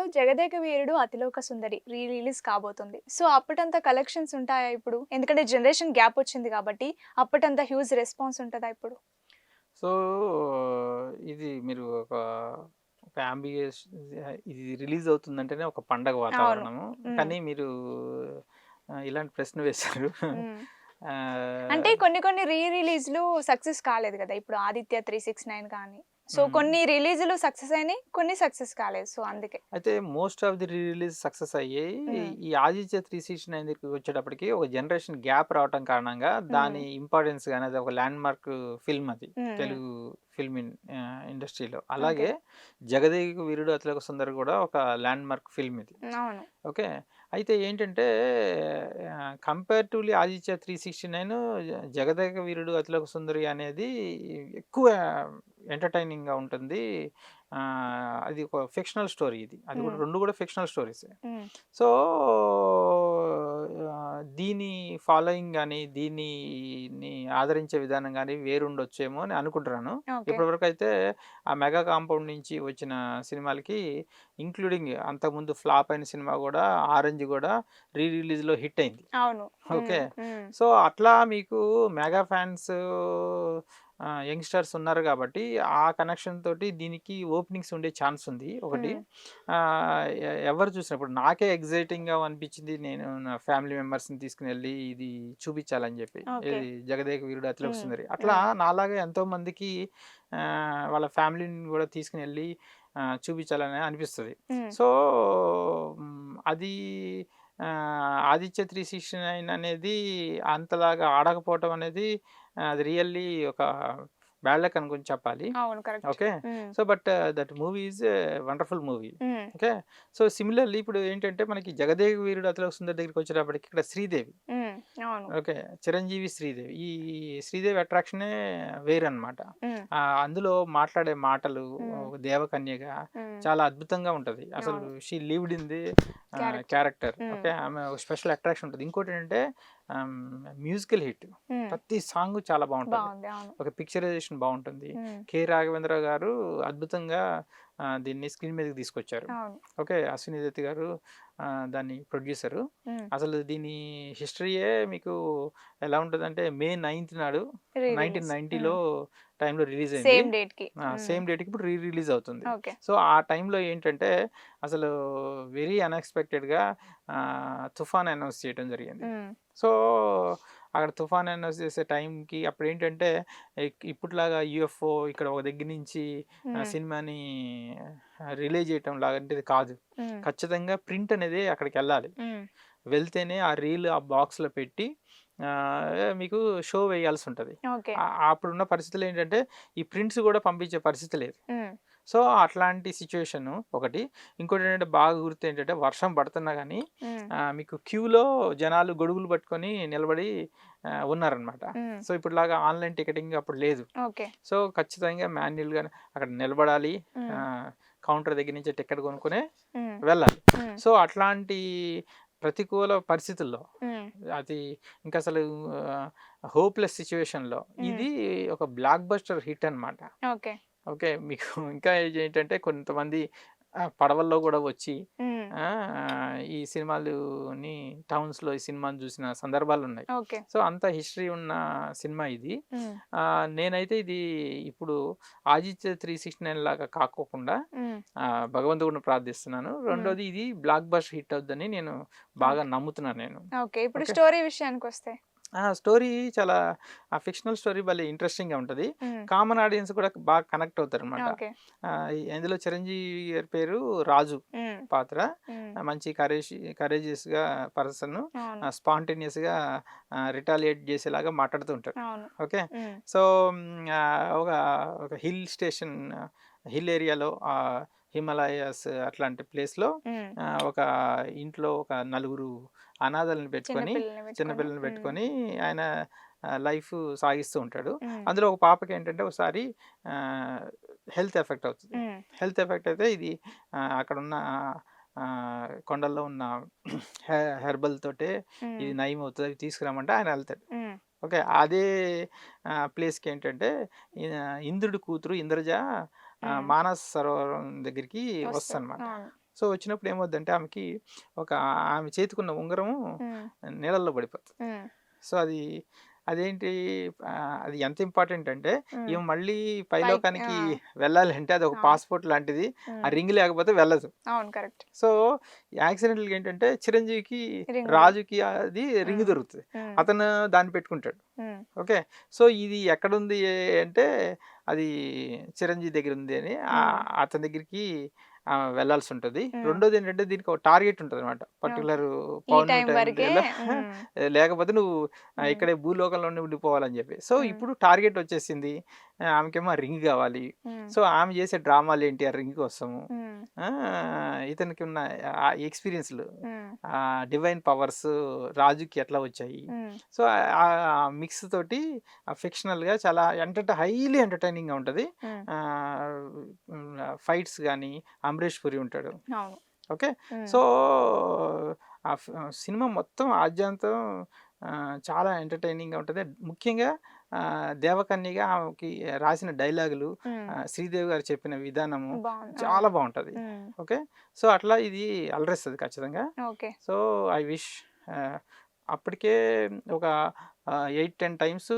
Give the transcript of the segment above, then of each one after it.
'Jagadeka Veerudu Athiloka Sundari' release కాబోతుంది. So, అప్పటంత collections ఉంటాయా ఇప్పుడు? ఎందుకంటే జనరేషన్ గ్యాప్ వచ్చింది కాబట్టి, అప్పటంత హ్యూజ్ రెస్పాన్స్ ఉంటదా ఇప్పుడు? సో, ఇది మీరు ఒక యాంబియస్ ఇది రిలీజ్ అవుతుందంటేనే ఒక పండగ అవును. వాతావరణము. హ్మ్. కానీ మీరు ఇలాంటి ప్రశ్న వేశారు. హ్మ్. అంటే ఆహ్, కొన్ని కొన్ని రిలీజ్‌లు సక్సెస్ కాలేదు గదా! ఇప్పుడు 'ఆదిత్య 369' గాని. సో, హ్మ్. కొన్ని రిలీజ్‌లు సక్సెస్ అయినాయి. కొన్ని సక్సెస్ కాలేదు. సో, అందుకే. అయితే most of the release success అయ్యాయి. హ్మ్. ఈ 'ఆదిత్య 369' దగ్గరికి వచ్చేటప్పటికి ఒక జనరేషన్ గ్యాప్ రావటం కారణంగా హ్మ్. దాని ఇంపార్టెన్స్ గాని అది ఒక ల్యాండ్‌మార్క్ ఫిల్మ్ అది. హ్మ్. హ్మ్. తెలుగు ఫిల్మ్ ఇండస్ట్రీలో. ఓకే. అలాగే 'జగదేక వీరుడు అతిలోక సుందరి' కూడా ఒక ల్యాండ్‌మార్క్ ఫిల్మ్ ఇది. అవును. ఓకే. అయితే ఏంటంటే కంపేరేటివ్‌లీ 'ఆదిత్య 369' 'జగదేక వీరుడు అతిలోక సుందరి' అనేది ఎక్కువ ఎంటర్‌టైనింగ్‌గా ఉంటుంది. అది ఒక ఫిక్షనల్ స్టోరీ ఇది. అది కూడా హ్మ్. 2 కూడా ఫిక్షనల్ స్టోరీసే. హ్మ్. సో, దీని ఫాలోయింగ్ గాని, దీనిని ఆదరించే విధానం గాని వేరుండొచ్చేమో అని అనుకుంటున్నాను. ఓకే. ఇప్పటివరకైతే ఆ మెగా కాంపౌండ్ నుంచి వచ్చిన సినిమాలకి ఇంక్లూడింగ్ అంతకుముందు ఫ్లాప్ అయిన సినిమా గూడా 'ఆరెంజ్' గూడా రిలీజ్‌లో హిట్ అయింది. అవును. హ్మ్. ఓకే. హ్మ్. సో, అట్లా మీకు మెగా ఫ్యాన్స్ యంగ్‌స్టర్స్ ఉన్నారు గాబట్టి, ఆ కనెక్షన్ తోటి దీనికి ఓపెనింగ్స్ ఉండే ఛాన్స్ ఉంది ఒకటి. హ్మ్. ఎవరు చూసినా ఇప్పుడు నాకే ఎక్సైటింగ్‌గా అనిపించింది. నేను నా ఫ్యామిలీ మెంబర్స్‌ని తీసుకొనెళ్ళి ఇది చూపించాలని జెప్పి. ఓకే. ఏది 'జగదేక వీరుడు అతిలోక హ్మ్. సుందరి.' అట్లా హ్మ్. నాలాగా ఎంతోమందికి వాళ్ళ ఫ్యామిలీని గూడా తీసుకొనెళ్ళి చూపించాలని అనిపిస్తది. హ్మ్. సో, అది 'ఆదిత్య 369' అనేది అంతలాగా ఆడకపోవటం అనేది అది రియల్లీ ఒక బ్యాడ్ లక్ అనుకుని చెప్పాలి. అవును. కరెక్ట్. ఓకే. హ్మ్. So, but that movie is a wonderful movie. హ్మ్. ఓకే. సో, సిమిలర్‌లీ ఇప్పుడు ఏంటంటే మనకి 'జగదేక వీరుడు అతిలోక సుందరి' దగ్గరికొచ్చేటప్పటికి ఇక్కడ శ్రీదేవి. హ్మ్. అవును. ఓకే. 'చిరంజీవి', 'శ్రీదేవి.' ఈ శ్రీదేవి అట్రాక్షనే వేరనమాట. హ్మ్. అందులో మాట్లాడే మాటలు హ్మ్. ఒక దేవకన్యగా హ్మ్. చాలా అద్భుతంగా ఉంటది. అసలు అవును. She lived in the character. Character. హ్మ్. ఓకే. ఆమె ఒక స్పెషల్ అట్రాక్షన్ ఉంటది. ఇంకోటేంటంటే ఆహ్, మ్యూజికల్ హిట్. హ్మ్. ప్రతి సాంగు చాలా బావుంటది. బావుంది. అవును. ఒక పిక్చరైజేషన్ బావుంటుంది. హ్మ్. కె. రాఘవేంద్ర గారు అద్భుతంగా దీన్ని స్క్రీన్ మీదకి తీసుకొచ్చారు. అవును. ఓకే. అశ్విని దత్ గారు దాన్ని ప్రొడ్యూసరు. హ్మ్. అసలు దీని హిస్టరీయే మీకు ఎలా ఉంటదంటే మే 9థ్ నాడు రిలీజ్. 1990లో హ్మ్. టైంలో రిలీజ్ అయింది. సేమ్ డేట్‌కి. హ్మ్. సేమ్ డేట్‌కి ఇప్పుడు రిలీజ్ అవుతుంది. ఓకే. సో, ఆ టైంలో ఏంటంటే అసలు వెరీ అన్‌ఎక్స్‌పెక్టెడ్‌గా 'తుఫాన్' అనౌన్స్ చేయడం జరిగింది. హ్మ్. సో, అక్కడ 'తుఫాన్' అనౌన్స్ చేసే టైంకి అప్పుడేంటంటే ఇప్పటిలాగా యూఎఫ్ఓ ఇక్కడ ఒక దగ్గర నుంచి హ్మ్. సినిమాని రిలే చేయటం లాంటిది కాదు. హ్మ్. ఖచ్చితంగా ప్రింట్ అనేది అక్కడికెళ్ళాలి. హ్మ్. వెళ్తేనే ఆ రీల్ ఆ బాక్స్‌లో పెట్టి మీకు షో వేయాల్సుంటది. ఓకే. అప్పుడున్న పరిస్థితుల్లో ఏంటంటే, ఈ ప్రింట్స్ గూడా పంపించే పరిస్థితి లేదు. హ్మ్. సో, అట్లాంటి సిట్యుయేషను ఒకటి. ఇంకోటేంటంటే బాగా గుర్తేంటంటే వర్షం పడుతున్నా గానీ హ్మ్. మీకు క్యూలో జనాలు గొడుగులు పట్టుకొని నిలబడి ఉన్నారనమాట. హ్మ్. సో, ఇప్పటిలాగా ఆన్‌లైన్ టికెటింగ్ అప్పుడు లేదు. ఓకే. సో, ఖచ్చితంగా మాన్యుయల్‌గానే అక్కడ నిలబడాలి. హ్మ్. ఆహ్, కౌంటర్ దగ్గర నుంచి టికెట్ కొనుక్కొనే హ్మ్. వెళ్ళాలి. హ్మ్. సో, అట్లాంటి ప్రతికూల పరిస్థితుల్లో హ్మ్. అది ఇంకసలు హోప్‌లెస్ సిట్యుయేషన్‌లో హ్మ్. ఇది ఒక బ్లాక్ బస్టర్ హిట్ అనమాట. ఓకే. ఓకే. మీకు ఇంకా ఏంటంటే కొంతమంది పడవల్లో గూడా వచ్చి హ్మ్. ఈ సినిమాలుని టౌన్స్‌లో ఈ సినిమాని జూసిన సందర్భాలున్నాయి. ఓకే. సో, అంత హిస్టరీ ఉన్న సినిమా ఇది. హ్మ్. నేనైతే ఇది ఇప్పుడు 'ఆదిత్య 369' లాగా కాకోకుండా హ్మ్. భగవంతుడిని ప్రార్థిస్తున్నాను. హ్మ్. రెండోది ఇది బ్లాక్ బస్టర్ హిట్ అవుద్దని నేను బాగా ఓకే. నమ్ముతున్నాను నేను. ఓకే. ఇప్పుడు ఓకే. స్టోరీ విషయానికొస్తే? స్టోరీ చాలా ఫిక్షనల్ స్టోరీ భలే ఇంట్రెస్టింగ్‌గా ఉంటది. హ్మ్. కామన్ ఆడియన్స్ కూడా బాగా కనెక్ట్ అవుతారనమాట. ఓకే. ఇందులో చిరంజీవి గారి పేరు రాజు హ్మ్. పాత్ర. హ్మ్. మంచి కరేజియస్‌గా పర్సను. అవును. స్పాంటేనియస్‌గా రిటాలియేట్ చేసేలాగా మాట్లాడుతూ ఉంటాడు. అవును. ఓకే. హ్మ్. సో, ఒక ఒక హిల్ స్టేషన్ హిల్ ఏరియాలో హిమాలయాస్ అట్లాంటి ప్లేస్‌లో హ్మ్. ఒక ఇంట్లో ఒక నలుగురు అనాథలను చిన్న పెట్టుకొని పిల్లల్ని చిన్న పెట్టుకొని. పిల్లల్ని హ్మ్. పెట్టుకొని ఆయన లైఫ్ సాగిస్తూ ఉంటాడు. హ్మ్. అందులో ఒక పాపకేంటంటే ఒకసారి ఆహ్, హెల్త్ ఎఫెక్ట్ అవుతది. హ్మ్. హెల్త్ ఎఫెక్ట్ అయితే ఇది అక్కడున్న కొండల్లో ఉన్న హెర్బల్ తోటే హ్మ్. ఇది నయం అవుతది. అవి తీసుకురమ్మంటే ఆయన ఎళ్తాడు. హ్మ్. ఓకే. అదే ప్లేస్‌కేంటంటే ఇంద్రుడి కూతురు ఇంద్రజ హ్మ్. మానస సరోవరం దగ్గరికి వస్తది. వస్తదనమాట. అవును. సో వచ్చినప్పుడు ఏమవుద్దంటే ఆమెకి ఆమె చేతికున్న ఉంగరం నీళ్ళల్లో పడిపోతుంది. సో అదేంటి అది ఎంత ఇంపార్టెంట్ అంటే ఈమె మళ్ళీ పైలోకానికి వెళ్ళాలి అంటే అది ఒక పాస్పోర్ట్ లాంటిది. ఆ రింగ్ లేకపోతే వెళ్ళదు. కరెక్ట్. సో యాక్సిడెంటల్గా ఏంటంటే చిరంజీవికి రాజుకి అది రింగ్ దొరుకుతుంది, అతను దాన్ని పెట్టుకుంటాడు. ఓకే, సో ఇది ఎక్కడుంది అంటే అది చిరంజీవి దగ్గర ఉంది అని అతని దగ్గరికి వెళ్ళాల్సి ఉంటుంది. రెండోది ఏంటంటే దీనికి ఒక టార్గెట్ ఉంటుంది అనమాట, పర్టికులర్ లేకపోతే నువ్వు ఇక్కడే భూలోకంలోనే ఉండిపోవాలని చెప్పి. సో ఇప్పుడు టార్గెట్ వచ్చేసింది, ఆమెకేమో రింగ్ కావాలి. సో ఆమె చేసే డ్రామాలు ఏంటి ఆ రింగ్ కోసము, ఇతనికి ఉన్న ఎక్స్పీరియన్స్లు, డివైన్ పవర్స్ రాజుకి ఎట్లా వచ్చాయి. సో ఆ మిక్స్ తోటి ఫిక్షనల్ గా చాలా హైలీ ఎంటర్టైనింగ్ గా ఉంటది. ఫైట్స్ కానీ అమరీష్ పురి ఉంటాడు. ఓకే, సో ఆ సినిమా మొత్తం ఆద్యంతం చాలా ఎంటర్టైనింగ్ గా ఉంటుంది. ముఖ్యంగా దేవకన్యగా ఆమెకి రాసిన డైలాగులు, శ్రీదేవి గారు చెప్పిన విధానము చాలా బాగుంటది. ఓకే, సో అట్లా ఇది అలరిస్తుంది ఖచ్చితంగా. సో ఐ విష్ అప్పటికే ఒక 8-10 టైమ్స్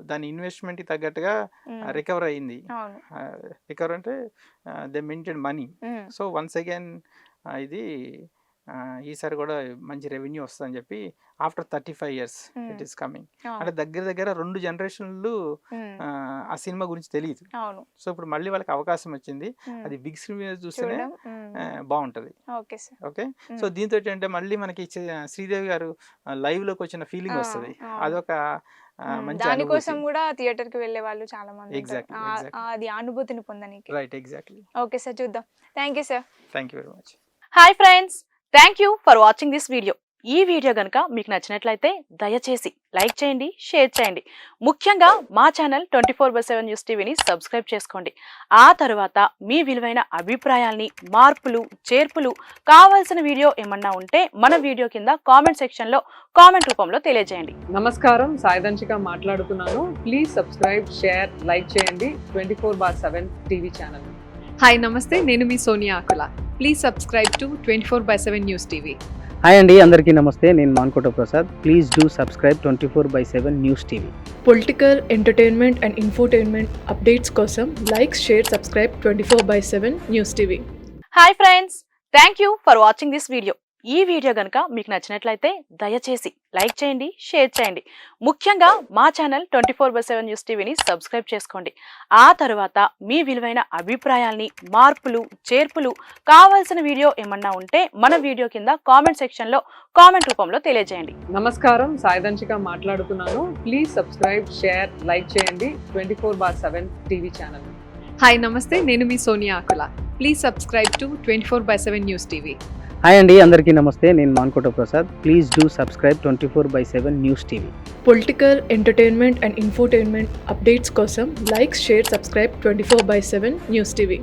దాని ఇన్వెస్ట్మెంట్ కి తగ్గట్టుగా రికవర్ అయింది. రికవర్ అంటే they maintain money. So once again ఇది ఈసారి కూడా మంచి రెవెన్యూ వస్తుందని చెప్పి after 35 years it is coming. అంటే దగ్గర 2 జనరేషన్లు ఆ సినిమా గురించి తెలియదు. సో ఇప్పుడు మళ్ళీ వాళ్ళకి అవకాశం వచ్చింది, అది బిగ్ స్క్రీన్ మీద చూస్తేనే బాగుంటది. ఓకే, సో దీంతో అంటే మళ్ళీ మనకి శ్రీదేవి గారు లైవ్ లోకి వచ్చిన ఫీలింగ్ వస్తుంది. అదొక దానికోసం కూడా థియేటర్ కి వెళ్ళే వాళ్ళు చాలా మంది, అది అనుభూతిని పొందడానికి. Right, exactly. ఓకే సార్, చూద్దాం. Thank you sir. Thank you very much. Hi friends, thank you for watching this video. ఈ వీడియో కనుక మీకు నచ్చినట్లయితే దయచేసి లైక్ చేయండి, షేర్ చేయండి. ముఖ్యంగా మా ఛానల్ 24/7 న్యూస్ టీవీని సబ్స్క్రైబ్ చేసుకోండి. ఆ తర్వాత మీ విలువైన అభిప్రాయాల్ని, మార్పులు, చేర్పులు, కావాల్సిన వీడియో ఏమన్నా ఉంటే మన వీడియో కింద కామెంట్ సెక్షన్లో కామెంట్ రూపంలో తెలియజేయండి. నమస్కారం, సాయిదంచిక మాట్లాడుతున్నాను. ప్లీజ్ సబ్స్క్రైబ్, షేర్, లైక్ చేయండి 24/7 టీవీ ఛానల్. హాయ్ నమస్తే, నేను మీ Sonia Akula. Please subscribe to 24/7 news TV. Hi అండి, అందరికీ నమస్తే. నేను Mankota Prasad. Please do subscribe 24/7 news TV. Political, entertainment and infotainment updates కోసం like, share, subscribe 24/7 news TV. Hi friends, thank you for watching this video. ఈ video కనుక మీకు నచ్చినట్లయితే దయచేసి లైక్ చేయండి, షేర్ చేయండి. ముఖ్యంగా మా ఛానల్ 24/7 న్యూస్ టీవీని సబ్స్క్రైబ్ చేసుకోండి. ఆ తర్వాత మీ విలువైన అభిప్రాయాల్ని, మార్పులు, చేర్పులు, కావాల్సిన వీడియో ఏమన్నా ఉంటే మన వీడియో కింద కామెంట్ సెక్షన్లో కామెంట్ రూపంలో తెలియజేయండి. నమస్కారం, సాయిదంచిక మాట్లాడుతున్నాను. ప్లీజ్ సబ్స్క్రైబ్, షేర్, లైక్ చేయండి 24/7 టీవీ ఛానల్. హాయ్ నమస్తే, నేను మీ Sonia Akula. Please subscribe to 24/7 news TV. Hi అండి, అందరికీ నమస్తే. నేను Mankota Prasad. Please do subscribe 24/7 news TV. Political, entertainment and infotainment updates కోసం like, share, subscribe 24/7 news TV.